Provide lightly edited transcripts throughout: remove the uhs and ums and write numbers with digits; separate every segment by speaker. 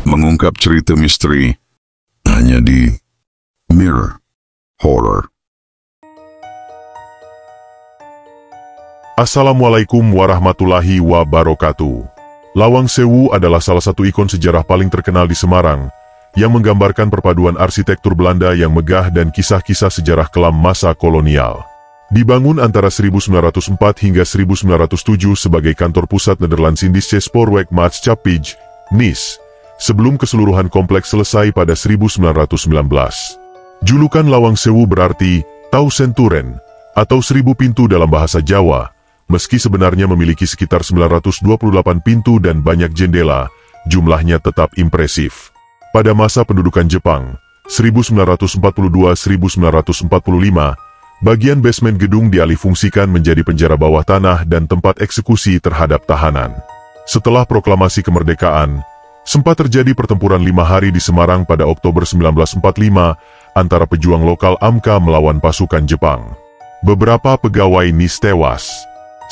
Speaker 1: mengungkap cerita misteri hanya di Mirror Horror.
Speaker 2: Assalamualaikum warahmatullahi wabarakatuh. Lawang Sewu adalah salah satu ikon sejarah paling terkenal di Semarang yang menggambarkan perpaduan arsitektur Belanda yang megah dan kisah-kisah sejarah kelam masa kolonial. Dibangun antara 1904 hingga 1907 sebagai kantor pusat Nederlands-Indische Spoorweg-Maatschappij, NIS, sebelum keseluruhan kompleks selesai pada 1919. Julukan Lawang Sewu berarti Tau Senturen atau 1000 pintu dalam bahasa Jawa, meski sebenarnya memiliki sekitar 928 pintu dan banyak jendela, jumlahnya tetap impresif. Pada masa pendudukan Jepang, 1942-1945, bagian basement gedung dialihfungsikan menjadi penjara bawah tanah dan tempat eksekusi terhadap tahanan. Setelah proklamasi kemerdekaan, sempat terjadi pertempuran 5 hari di Semarang pada Oktober 1945 antara pejuang lokal AMKA melawan pasukan Jepang. Beberapa pegawai NIS tewas.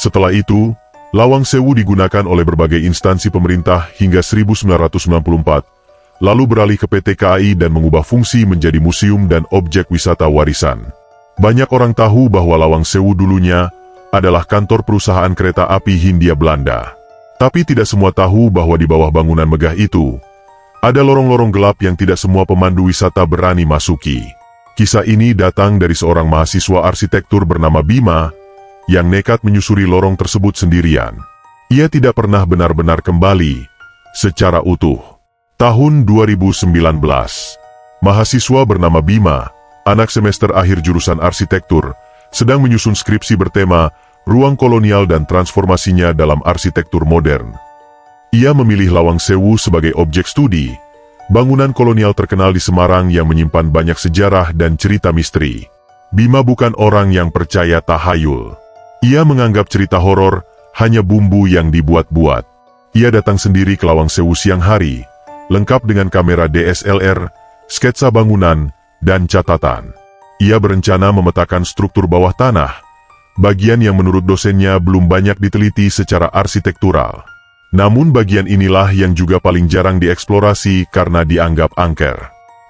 Speaker 2: Setelah itu, Lawang Sewu digunakan oleh berbagai instansi pemerintah hingga 1994, lalu beralih ke PT KAI dan mengubah fungsi menjadi museum dan objek wisata warisan. Banyak orang tahu bahwa Lawang Sewu dulunya adalah kantor perusahaan kereta api Hindia Belanda. Tapi tidak semua tahu bahwa di bawah bangunan megah itu, ada lorong-lorong gelap yang tidak semua pemandu wisata berani masuki. Kisah ini datang dari seorang mahasiswa arsitektur bernama Bima, yang nekat menyusuri lorong tersebut sendirian. Ia tidak pernah benar-benar kembali secara utuh. Tahun 2019, mahasiswa bernama Bima, anak semester akhir jurusan arsitektur, sedang menyusun skripsi bertema Ruang Kolonial dan Transformasinya dalam Arsitektur Modern. Ia memilih Lawang Sewu sebagai objek studi, bangunan kolonial terkenal di Semarang yang menyimpan banyak sejarah dan cerita misteri. Bima bukan orang yang percaya tahayul. Ia menganggap cerita horor hanya bumbu yang dibuat-buat. Ia datang sendiri ke Lawang Sewu siang hari, lengkap dengan kamera DSLR, sketsa bangunan, dan catatan. Ia berencana memetakan struktur bawah tanah, bagian yang menurut dosennya belum banyak diteliti secara arsitektural. Namun bagian inilah yang juga paling jarang dieksplorasi karena dianggap angker.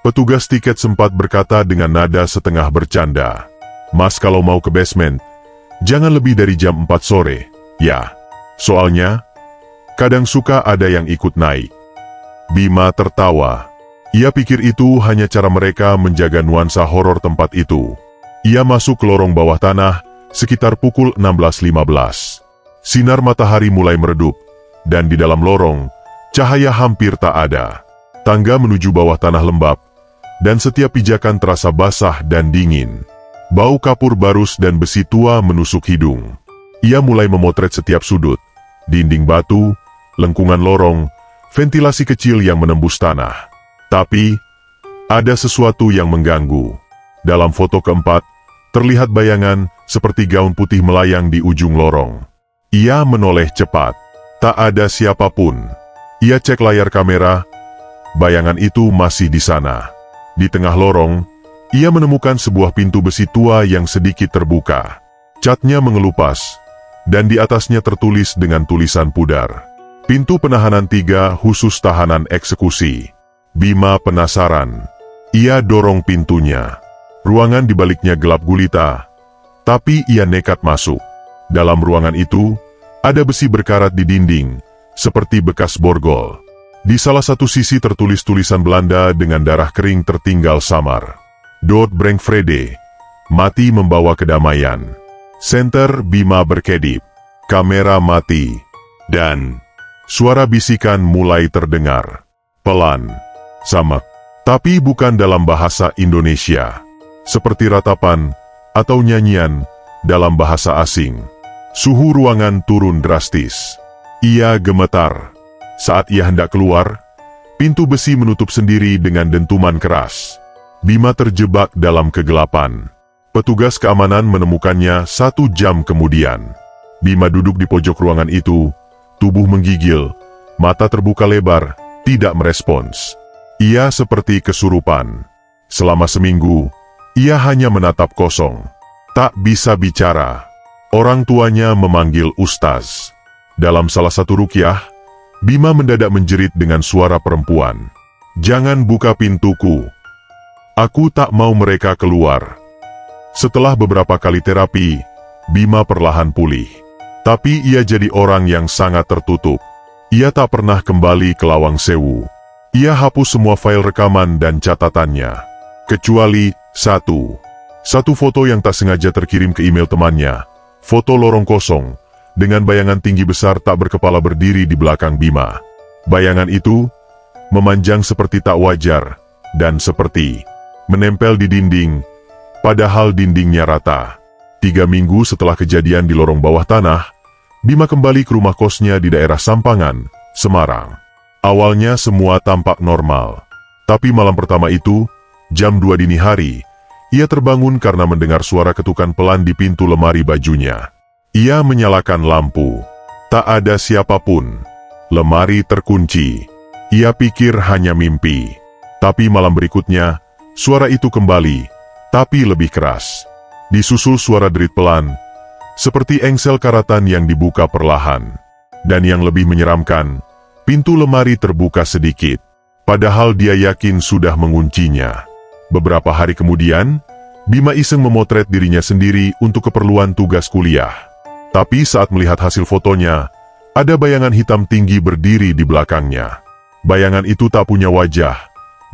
Speaker 2: Petugas tiket sempat berkata dengan nada setengah bercanda, "Mas, kalau mau ke basement, jangan lebih dari jam 4 sore, ya. Soalnya, kadang suka ada yang ikut naik." Bima tertawa. Ia pikir itu hanya cara mereka menjaga nuansa horor tempat itu. Ia masuk ke lorong bawah tanah sekitar pukul 16.15. Sinar matahari mulai meredup, dan di dalam lorong, cahaya hampir tak ada. Tangga menuju bawah tanah lembab, dan setiap pijakan terasa basah dan dingin. Bau kapur barus dan besi tua menusuk hidung. Ia mulai memotret setiap sudut, dinding batu, lengkungan lorong, ventilasi kecil yang menembus tanah. Tapi, ada sesuatu yang mengganggu. Dalam foto keempat, terlihat bayangan seperti gaun putih melayang di ujung lorong. Ia menoleh cepat. Tak ada siapapun. Ia cek layar kamera. Bayangan itu masih di sana. Di tengah lorong, ia menemukan sebuah pintu besi tua yang sedikit terbuka. Catnya mengelupas, dan di atasnya tertulis dengan tulisan pudar, "Pintu penahanan 3 khusus tahanan eksekusi." Bima penasaran. Ia dorong pintunya. Ruangan di baliknya gelap gulita, tapi ia nekat masuk. Dalam ruangan itu, ada besi berkarat di dinding, seperti bekas borgol. Di salah satu sisi tertulis tulisan Belanda dengan darah kering tertinggal samar. "Dood breng vrede." Mati membawa kedamaian. Senter Bima berkedip. Kamera mati. Dan suara bisikan mulai terdengar. Pelan. Samak. Tapi bukan dalam bahasa Indonesia. Seperti ratapan atau nyanyian dalam bahasa asing. Suhu ruangan turun drastis. Ia gemetar. Saat ia hendak keluar, pintu besi menutup sendiri dengan dentuman keras. Bima terjebak dalam kegelapan. Petugas keamanan menemukannya 1 jam kemudian. Bima duduk di pojok ruangan itu, tubuh menggigil, mata terbuka lebar, tidak merespons. Ia seperti kesurupan. Selama seminggu, ia hanya menatap kosong. Tak bisa bicara. Orang tuanya memanggil ustaz. Dalam salah satu ruqyah, Bima mendadak menjerit dengan suara perempuan. Jangan buka pintuku. Aku tak mau mereka keluar. Setelah beberapa kali terapi, Bima perlahan pulih. Tapi ia jadi orang yang sangat tertutup. Ia tak pernah kembali ke Lawang Sewu. Ia hapus semua file rekaman dan catatannya. Kecuali satu foto yang tak sengaja terkirim ke email temannya. Foto lorong kosong, dengan bayangan tinggi besar tak berkepala berdiri di belakang Bima. Bayangan itu memanjang seperti tak wajar, dan seperti menempel di dinding, padahal dindingnya rata. 3 minggu setelah kejadian di lorong bawah tanah, Bima kembali ke rumah kosnya di daerah Sampangan, Semarang. Awalnya semua tampak normal. Tapi malam pertama itu, jam 2 dini hari, ia terbangun karena mendengar suara ketukan pelan di pintu lemari bajunya. Ia menyalakan lampu. Tak ada siapapun. Lemari terkunci. Ia pikir hanya mimpi. Tapi malam berikutnya, suara itu kembali, tapi lebih keras. Disusul suara derit pelan, seperti engsel karatan yang dibuka perlahan. Dan yang lebih menyeramkan, pintu lemari terbuka sedikit, padahal dia yakin sudah menguncinya. Beberapa hari kemudian, Bima iseng memotret dirinya sendiri untuk keperluan tugas kuliah. Tapi saat melihat hasil fotonya, ada bayangan hitam tinggi berdiri di belakangnya. Bayangan itu tak punya wajah,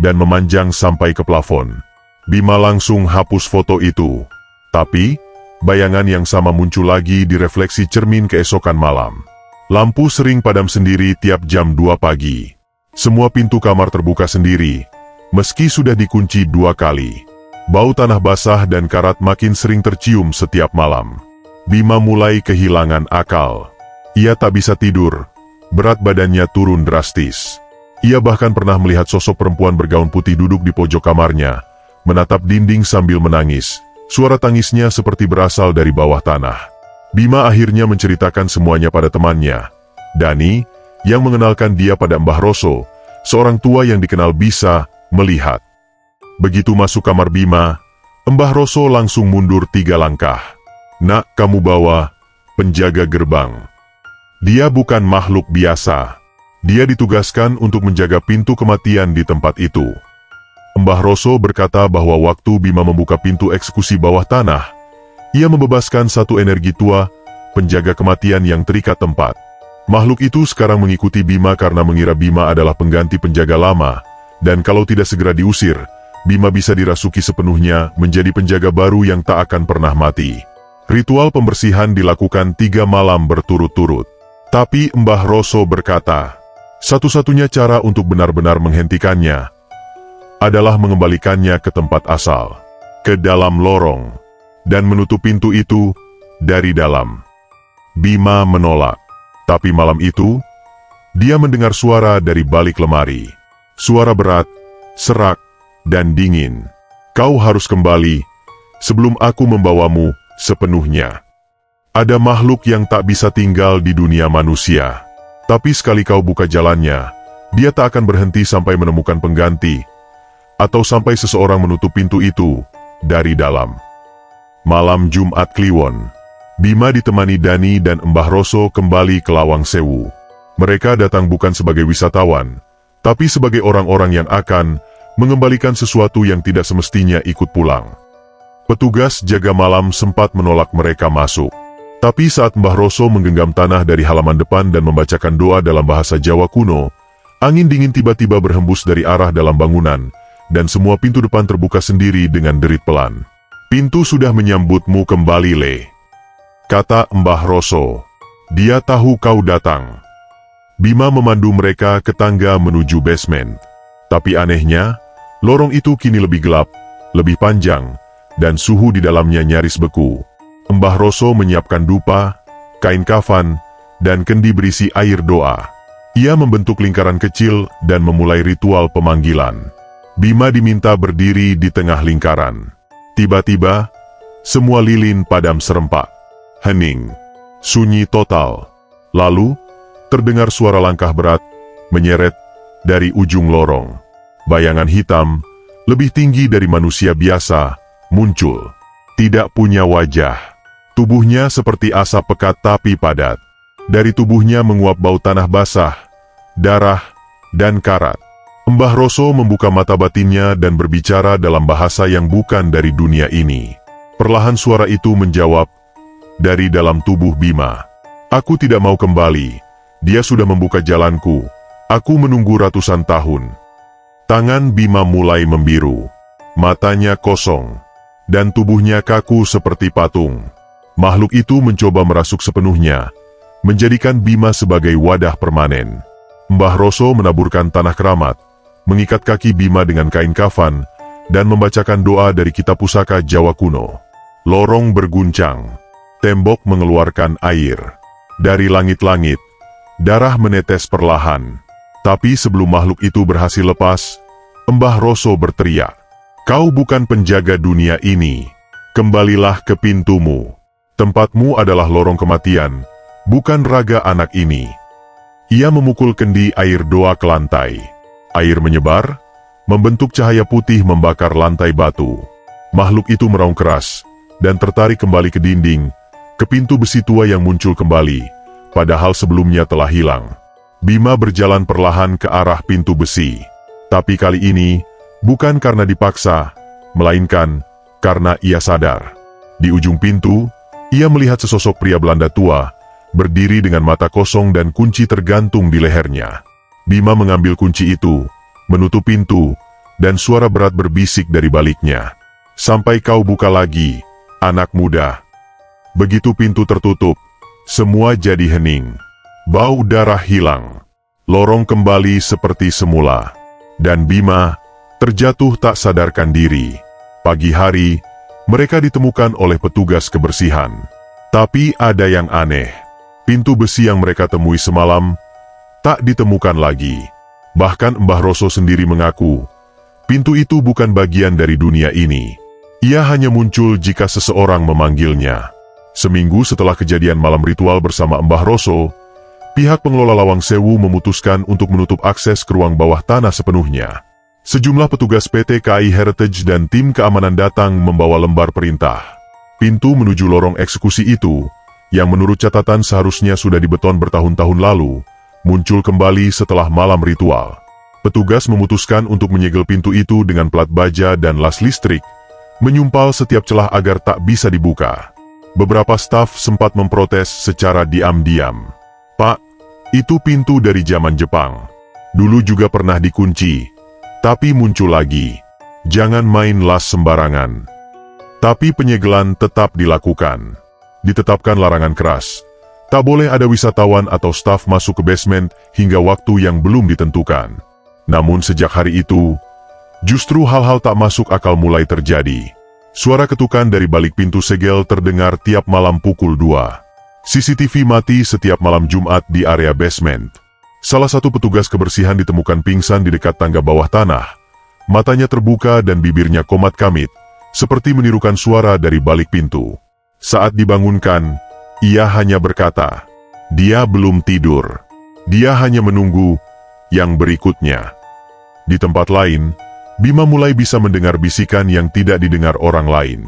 Speaker 2: dan memanjang sampai ke plafon. Bima langsung hapus foto itu. Tapi, bayangan yang sama muncul lagi di refleksi cermin keesokan malam. Lampu sering padam sendiri tiap jam 2 pagi. Semua pintu kamar terbuka sendiri, meski sudah dikunci 2 kali. Bau tanah basah dan karat makin sering tercium setiap malam. Bima mulai kehilangan akal. Ia tak bisa tidur, berat badannya turun drastis. Ia bahkan pernah melihat sosok perempuan bergaun putih duduk di pojok kamarnya, menatap dinding sambil menangis. Suara tangisnya seperti berasal dari bawah tanah. Bima akhirnya menceritakan semuanya pada temannya, Dani, yang mengenalkan dia pada Mbah Roso, seorang tua yang dikenal bisa melihat. Begitu masuk kamar Bima, Mbah Roso langsung mundur 3 langkah. "Nak, kamu bawa penjaga gerbang. Dia bukan makhluk biasa. Dia ditugaskan untuk menjaga pintu kematian di tempat itu." Mbah Roso berkata bahwa waktu Bima membuka pintu eksekusi bawah tanah, ia membebaskan satu energi tua, penjaga kematian yang terikat tempat. Makhluk itu sekarang mengikuti Bima karena mengira Bima adalah pengganti penjaga lama, dan kalau tidak segera diusir, Bima bisa dirasuki sepenuhnya menjadi penjaga baru yang tak akan pernah mati. Ritual pembersihan dilakukan 3 malam berturut-turut. Tapi Mbah Roso berkata, satu-satunya cara untuk benar-benar menghentikannya adalah mengembalikannya ke tempat asal, ke dalam lorong, dan menutup pintu itu dari dalam. Bima menolak. Tapi malam itu, dia mendengar suara dari balik lemari. Suara berat, serak, dan dingin. "Kau harus kembali, sebelum aku membawamu sepenuhnya. Ada makhluk yang tak bisa tinggal di dunia manusia. Tapi sekali kau buka jalannya, dia tak akan berhenti sampai menemukan pengganti, atau sampai seseorang menutup pintu itu dari dalam." Malam Jumat Kliwon, Bima ditemani Dani dan Mbah Roso kembali ke Lawang Sewu. Mereka datang bukan sebagai wisatawan, tapi sebagai orang-orang yang akan mengembalikan sesuatu yang tidak semestinya ikut pulang. Petugas jaga malam sempat menolak mereka masuk. Tapi saat Mbah Roso menggenggam tanah dari halaman depan dan membacakan doa dalam bahasa Jawa kuno, angin dingin tiba-tiba berhembus dari arah dalam bangunan, dan semua pintu depan terbuka sendiri dengan derit pelan. "Pintu sudah menyambutmu kembali, Le," kata Mbah Roso. "Dia tahu kau datang." Bima memandu mereka ke tangga menuju basement. Tapi anehnya, lorong itu kini lebih gelap, lebih panjang, dan suhu di dalamnya nyaris beku. Mbah Roso menyiapkan dupa, kain kafan, dan kendi berisi air doa. Ia membentuk lingkaran kecil dan memulai ritual pemanggilan. Bima diminta berdiri di tengah lingkaran. Tiba-tiba, semua lilin padam serempak. Hening. Sunyi total. Lalu, terdengar suara langkah berat, menyeret, dari ujung lorong. Bayangan hitam, lebih tinggi dari manusia biasa, muncul. Tidak punya wajah. Tubuhnya seperti asap pekat tapi padat. Dari tubuhnya menguap bau tanah basah, darah, dan karat. Mbah Roso membuka mata batinnya dan berbicara dalam bahasa yang bukan dari dunia ini. Perlahan suara itu menjawab, dari dalam tubuh Bima. Aku tidak mau kembali, dia sudah membuka jalanku, aku menunggu ratusan tahun. Tangan Bima mulai membiru, matanya kosong, dan tubuhnya kaku seperti patung. Makhluk itu mencoba merasuk sepenuhnya, menjadikan Bima sebagai wadah permanen. Mbah Roso menaburkan tanah keramat, mengikat kaki Bima dengan kain kafan, dan membacakan doa dari kitab pusaka Jawa kuno. Lorong berguncang, tembok mengeluarkan air. Dari langit-langit, darah menetes perlahan. Tapi sebelum makhluk itu berhasil lepas, Mbah Roso berteriak, "Kau bukan penjaga dunia ini. Kembalilah ke pintumu. Tempatmu adalah lorong kematian, bukan raga anak ini." Ia memukul kendi air doa ke lantai. Air menyebar, membentuk cahaya putih membakar lantai batu. Makhluk itu meraung keras, dan tertarik kembali ke dinding, ke pintu besi tua yang muncul kembali, padahal sebelumnya telah hilang. Bima berjalan perlahan ke arah pintu besi. Tapi kali ini, bukan karena dipaksa, melainkan karena ia sadar. Di ujung pintu, ia melihat sesosok pria Belanda tua, berdiri dengan mata kosong dan kunci tergantung di lehernya. Bima mengambil kunci itu, menutup pintu, dan suara berat berbisik dari baliknya. "Sampai kau buka lagi, anak muda." Begitu pintu tertutup, semua jadi hening. Bau darah hilang. Lorong kembali seperti semula. Dan Bima terjatuh tak sadarkan diri. Pagi hari, mereka ditemukan oleh petugas kebersihan. Tapi ada yang aneh. Pintu besi yang mereka temui semalam tak ditemukan lagi. Bahkan Mbah Roso sendiri mengaku, pintu itu bukan bagian dari dunia ini. Ia hanya muncul jika seseorang memanggilnya. Seminggu setelah kejadian malam ritual bersama Mbah Roso, pihak pengelola Lawang Sewu memutuskan untuk menutup akses ke ruang bawah tanah sepenuhnya. Sejumlah petugas PT KAI Heritage dan tim keamanan datang membawa lembar perintah. Pintu menuju lorong eksekusi itu, yang menurut catatan seharusnya sudah dibeton bertahun-tahun lalu, muncul kembali setelah malam ritual. Petugas memutuskan untuk menyegel pintu itu dengan plat baja dan las listrik, menyumpal setiap celah agar tak bisa dibuka. Beberapa staf sempat memprotes secara diam-diam. "Pak, itu pintu dari zaman Jepang. Dulu juga pernah dikunci, tapi muncul lagi. Jangan main las sembarangan." Tapi penyegelan tetap dilakukan. Ditetapkan larangan keras. Tak boleh ada wisatawan atau staf masuk ke basement hingga waktu yang belum ditentukan. Namun sejak hari itu, justru hal-hal tak masuk akal mulai terjadi. Suara ketukan dari balik pintu segel terdengar tiap malam pukul 2. CCTV mati setiap malam Jumat di area basement. Salah satu petugas kebersihan ditemukan pingsan di dekat tangga bawah tanah. Matanya terbuka dan bibirnya komat kamit, seperti menirukan suara dari balik pintu. Saat dibangunkan, ia hanya berkata, dia belum tidur. Dia hanya menunggu yang berikutnya. Di tempat lain, Bima mulai bisa mendengar bisikan yang tidak didengar orang lain.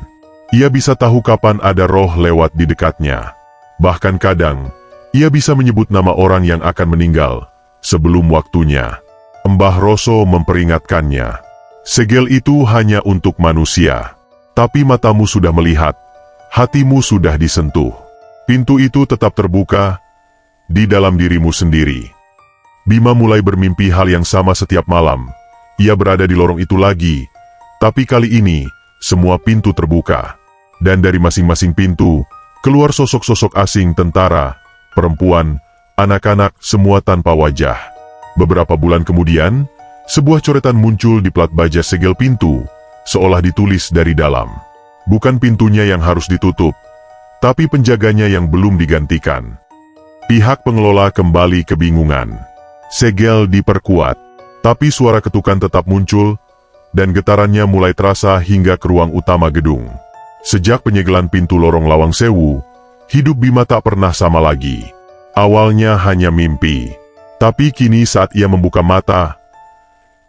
Speaker 2: Ia bisa tahu kapan ada roh lewat di dekatnya. Bahkan kadang, ia bisa menyebut nama orang yang akan meninggal sebelum waktunya. Mbah Roso memperingatkannya. Segel itu hanya untuk manusia. Tapi matamu sudah melihat, hatimu sudah disentuh. Pintu itu tetap terbuka di dalam dirimu sendiri. Bima mulai bermimpi hal yang sama setiap malam. Ia berada di lorong itu lagi, tapi kali ini, semua pintu terbuka. Dan dari masing-masing pintu, keluar sosok-sosok asing, tentara, perempuan, anak-anak, semua tanpa wajah. Beberapa bulan kemudian, sebuah coretan muncul di plat baja segel pintu, seolah ditulis dari dalam. Bukan pintunya yang harus ditutup, tapi penjaganya yang belum digantikan. Pihak pengelola kembali kebingungan. Segel diperkuat. Tapi suara ketukan tetap muncul, dan getarannya mulai terasa hingga ke ruang utama gedung. Sejak penyegelan pintu lorong Lawang Sewu, hidup Bima tak pernah sama lagi. Awalnya hanya mimpi, tapi kini saat ia membuka mata,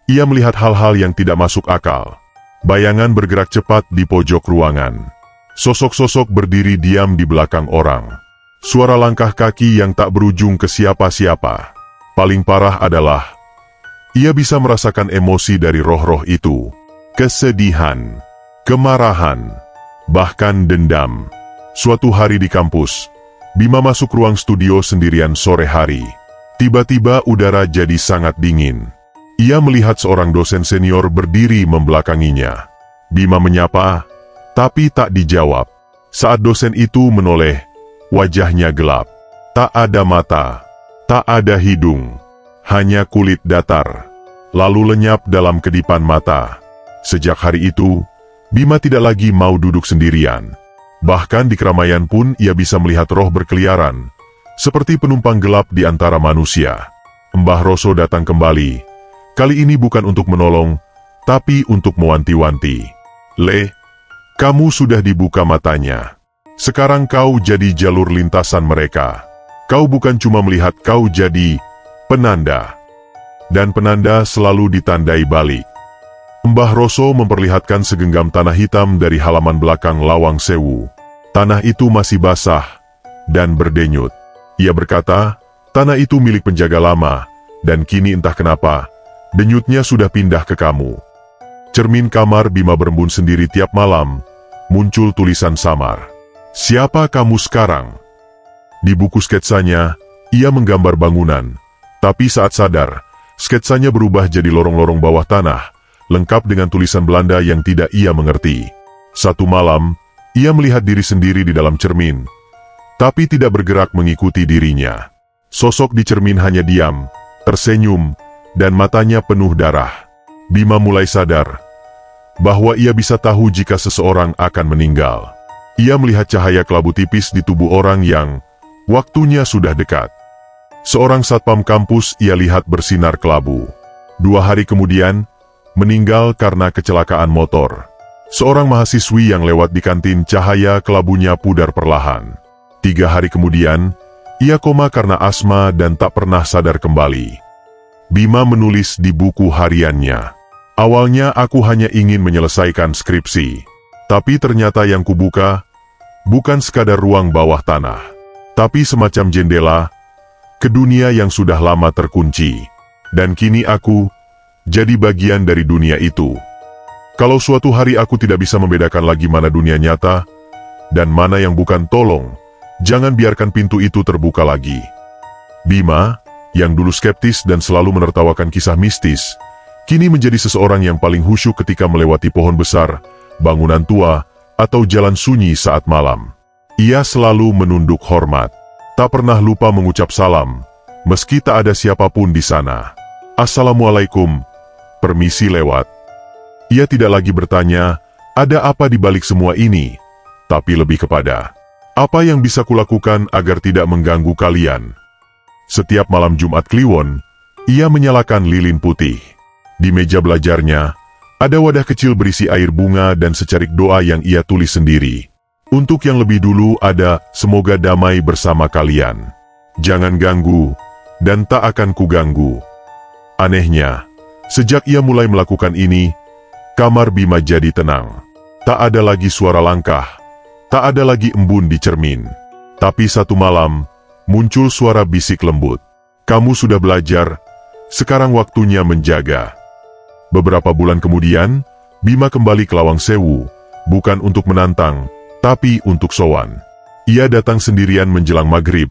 Speaker 2: ia melihat hal-hal yang tidak masuk akal. Bayangan bergerak cepat di pojok ruangan. Sosok-sosok berdiri diam di belakang orang. Suara langkah kaki yang tak berujung ke siapa-siapa. Paling parah adalah Ia bisa merasakan emosi dari roh-roh itu. Kesedihan, kemarahan, bahkan dendam. Suatu hari di kampus, Bima masuk ruang studio sendirian sore hari. Tiba-tiba udara jadi sangat dingin. Ia melihat seorang dosen senior berdiri membelakanginya. Bima menyapa, tapi tak dijawab. Saat dosen itu menoleh, wajahnya gelap. Tak ada mata, tak ada hidung, hanya kulit datar. Lalu lenyap dalam kedipan mata. Sejak hari itu, Bima tidak lagi mau duduk sendirian. Bahkan di keramaian pun ia bisa melihat roh berkeliaran, seperti penumpang gelap di antara manusia. Mbah Roso datang kembali. Kali ini bukan untuk menolong, tapi untuk mewanti-wanti. Le, kamu sudah dibuka matanya. Sekarang kau jadi jalur lintasan mereka. Kau bukan cuma melihat, kau jadi penanda. Dan penanda selalu ditandai balik. Mbah Roso memperlihatkan segenggam tanah hitam dari halaman belakang Lawang Sewu. Tanah itu masih basah dan berdenyut. Ia berkata, tanah itu milik penjaga lama, dan kini entah kenapa, denyutnya sudah pindah ke kamu. Cermin kamar Bima berembun sendiri tiap malam, muncul tulisan samar. Siapa kamu sekarang? Di buku sketsanya, ia menggambar bangunan, tapi saat sadar, sketsanya berubah jadi lorong-lorong bawah tanah, lengkap dengan tulisan Belanda yang tidak ia mengerti. Satu malam, ia melihat diri sendiri di dalam cermin, tapi tidak bergerak mengikuti dirinya. Sosok di cermin hanya diam, tersenyum, dan matanya penuh darah. Bima mulai sadar bahwa ia bisa tahu jika seseorang akan meninggal. Ia melihat cahaya kelabu tipis di tubuh orang yang waktunya sudah dekat. Seorang satpam kampus ia lihat bersinar kelabu. 2 hari kemudian, meninggal karena kecelakaan motor. Seorang mahasiswi yang lewat di kantin, cahaya kelabunya pudar perlahan. 3 hari kemudian, ia koma karena asma dan tak pernah sadar kembali. Bima menulis di buku hariannya. Awalnya aku hanya ingin menyelesaikan skripsi. Tapi ternyata yang kubuka, bukan sekadar ruang bawah tanah, tapi semacam jendela ke dunia yang sudah lama terkunci. Dan kini aku jadi bagian dari dunia itu. Kalau suatu hari aku tidak bisa membedakan lagi mana dunia nyata dan mana yang bukan, tolong, jangan biarkan pintu itu terbuka lagi. Bima, yang dulu skeptis dan selalu menertawakan kisah mistis, kini menjadi seseorang yang paling khusyuk ketika melewati pohon besar, bangunan tua, atau jalan sunyi saat malam. Ia selalu menunduk hormat, tak pernah lupa mengucap salam, meski tak ada siapapun di sana. Assalamualaikum, permisi lewat. Ia tidak lagi bertanya, ada apa di balik semua ini, tapi lebih kepada, apa yang bisa kulakukan agar tidak mengganggu kalian. Setiap malam Jumat Kliwon, ia menyalakan lilin putih. Di meja belajarnya, ada wadah kecil berisi air bunga dan secarik doa yang ia tulis sendiri. Untuk yang lebih dulu ada, semoga damai bersama kalian. Jangan ganggu, dan tak akan kuganggu. Anehnya, sejak ia mulai melakukan ini, kamar Bima jadi tenang. Tak ada lagi suara langkah, tak ada lagi embun di cermin. Tapi satu malam, muncul suara bisik lembut. Kamu sudah belajar, sekarang waktunya menjaga. Beberapa bulan kemudian, Bima kembali ke Lawang Sewu, bukan untuk menantang, tapi untuk sowan. Ia datang sendirian menjelang maghrib,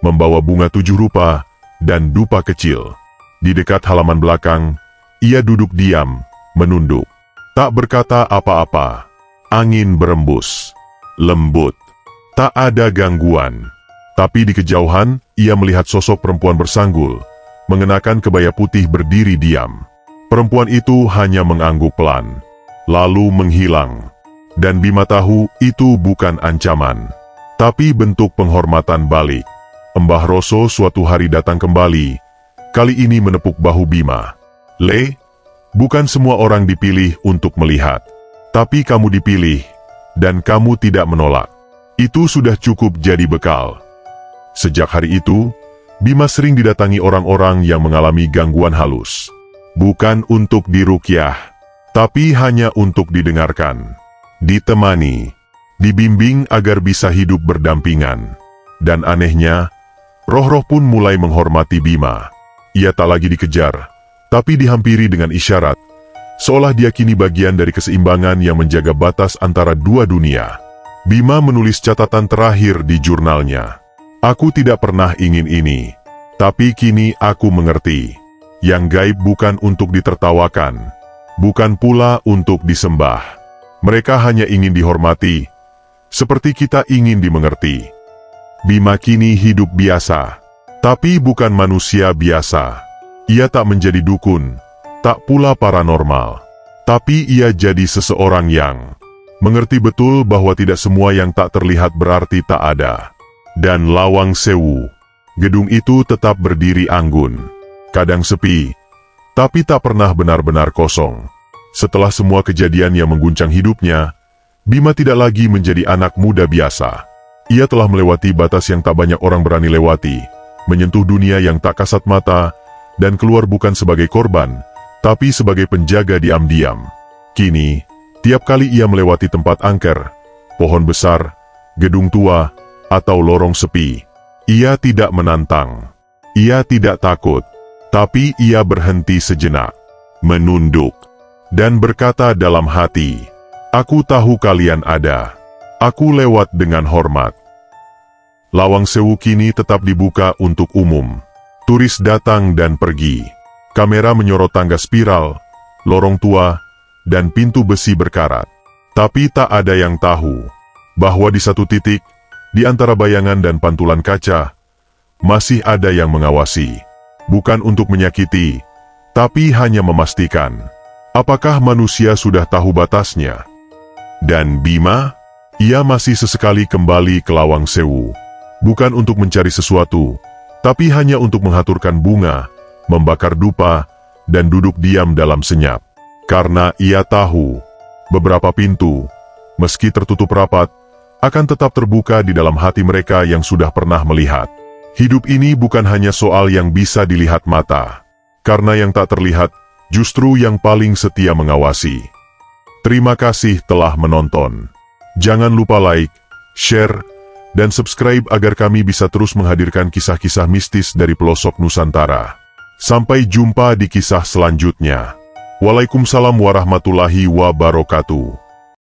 Speaker 2: membawa bunga 7 rupa dan dupa kecil. Di dekat halaman belakang, ia duduk diam, menunduk. Tak berkata apa-apa. Angin berembus, lembut, tak ada gangguan. Tapi di kejauhan, ia melihat sosok perempuan bersanggul, mengenakan kebaya putih berdiri diam. Perempuan itu hanya mengangguk pelan, lalu menghilang. Dan Bima tahu itu bukan ancaman, tapi bentuk penghormatan balik. Mbah Roso suatu hari datang kembali, kali ini menepuk bahu Bima. Le, bukan semua orang dipilih untuk melihat, tapi kamu dipilih, dan kamu tidak menolak. Itu sudah cukup jadi bekal. Sejak hari itu, Bima sering didatangi orang-orang yang mengalami gangguan halus. Bukan untuk diruqyah, tapi hanya untuk didengarkan, ditemani, dibimbing agar bisa hidup berdampingan. Dan anehnya, roh-roh pun mulai menghormati Bima. Ia tak lagi dikejar, tapi dihampiri dengan isyarat, seolah dia kini bagian dari keseimbangan yang menjaga batas antara dua dunia. Bima menulis catatan terakhir di jurnalnya. Aku tidak pernah ingin ini, tapi kini aku mengerti. Yang gaib bukan untuk ditertawakan, bukan pula untuk disembah. Mereka hanya ingin dihormati, seperti kita ingin dimengerti. Bima kini hidup biasa, tapi bukan manusia biasa. Ia tak menjadi dukun, tak pula paranormal. Tapi ia jadi seseorang yang mengerti betul bahwa tidak semua yang tak terlihat berarti tak ada. Dan Lawang Sewu, gedung itu tetap berdiri anggun. Kadang sepi, tapi tak pernah benar-benar kosong. Setelah semua kejadian yang mengguncang hidupnya, Bima tidak lagi menjadi anak muda biasa. Ia telah melewati batas yang tak banyak orang berani lewati, menyentuh dunia yang tak kasat mata, dan keluar bukan sebagai korban, tapi sebagai penjaga diam-diam. Kini, tiap kali ia melewati tempat angker, pohon besar, gedung tua, atau lorong sepi, ia tidak menantang. Ia tidak takut, tapi ia berhenti sejenak, menunduk, dan berkata dalam hati, "Aku tahu kalian ada. Aku lewat dengan hormat." Lawang Sewu kini tetap dibuka untuk umum. Turis datang dan pergi. Kamera menyorot tangga spiral, lorong tua, dan pintu besi berkarat. Tapi tak ada yang tahu bahwa di satu titik, di antara bayangan dan pantulan kaca, masih ada yang mengawasi. Bukan untuk menyakiti, tapi hanya memastikan, apakah manusia sudah tahu batasnya. Dan Bima, ia masih sesekali kembali ke Lawang Sewu. Bukan untuk mencari sesuatu, tapi hanya untuk menghaturkan bunga, membakar dupa, dan duduk diam dalam senyap. Karena ia tahu, beberapa pintu, meski tertutup rapat, akan tetap terbuka di dalam hati mereka yang sudah pernah melihat. Hidup ini bukan hanya soal yang bisa dilihat mata, karena yang tak terlihat justru yang paling setia mengawasi. Terima kasih telah menonton. Jangan lupa like, share, dan subscribe agar kami bisa terus menghadirkan kisah-kisah mistis dari pelosok Nusantara. Sampai jumpa di kisah selanjutnya. Waalaikumsalam warahmatullahi wabarakatuh.